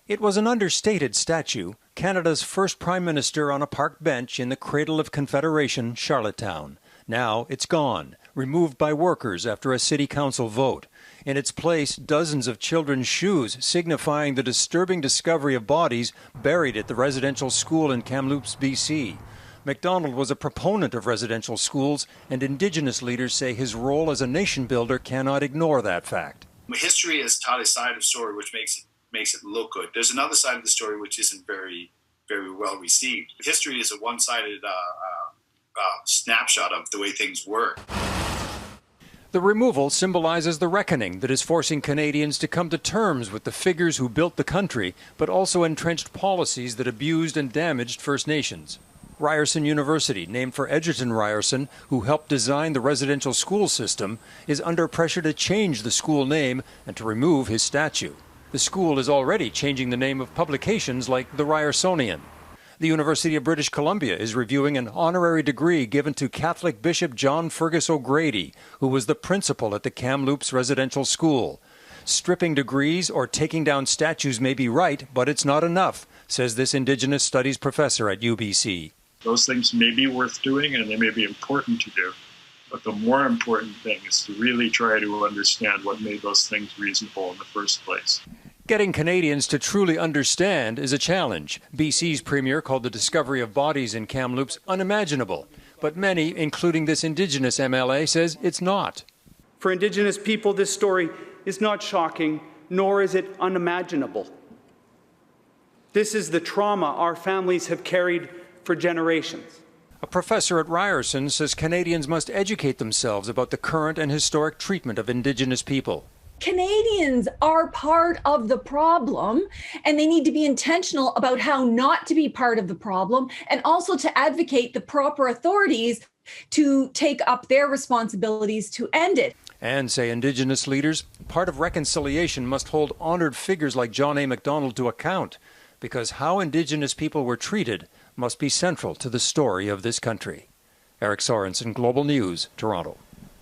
It was an understated statue, Canada's first Prime Minister on a park bench in the cradle of Confederation, Charlottetown. Now it's gone, removed by workers after a city council vote. In its place, dozens of children's shoes signifying the disturbing discovery of bodies buried at the residential school in Kamloops, BC. Macdonald was a proponent of residential schools, and Indigenous leaders say his role as a nation builder cannot ignore that fact. History has taught a side of story which makes it look good. There's another side of the story which isn't very well received. History is a one-sided snapshot of the way things were. The removal symbolizes the reckoning that is forcing Canadians to come to terms with the figures who built the country, but also entrenched policies that abused and damaged First Nations. Ryerson University, named for Egerton Ryerson, who helped design the residential school system, is under pressure to change the school name and to remove his statue. The school is already changing the name of publications like the Ryersonian. The University of British Columbia is reviewing an honorary degree given to Catholic Bishop John Fergus O'Grady, who was the principal at the Kamloops Residential School. Stripping degrees or taking down statues may be right, but it's not enough, says this Indigenous Studies professor at UBC. Those things may be worth doing and they may be important to do. But the more important thing is to really try to understand what made those things reasonable in the first place. Getting Canadians to truly understand is a challenge. BC's premier called the discovery of bodies in Kamloops unimaginable. But many, including this Indigenous MLA, says it's not. For Indigenous people, this story is not shocking, nor is it unimaginable. This is the trauma our families have carried for generations. A professor at Ryerson says Canadians must educate themselves about the current and historic treatment of Indigenous people. Canadians are part of the problem, and they need to be intentional about how not to be part of the problem, and also to advocate the proper authorities to take up their responsibilities to end it. And, say Indigenous leaders, part of reconciliation must hold honoured figures like John A. Macdonald to account, because how Indigenous people were treated must be central to the story of this country. Eric Sorensen, Global News, Toronto.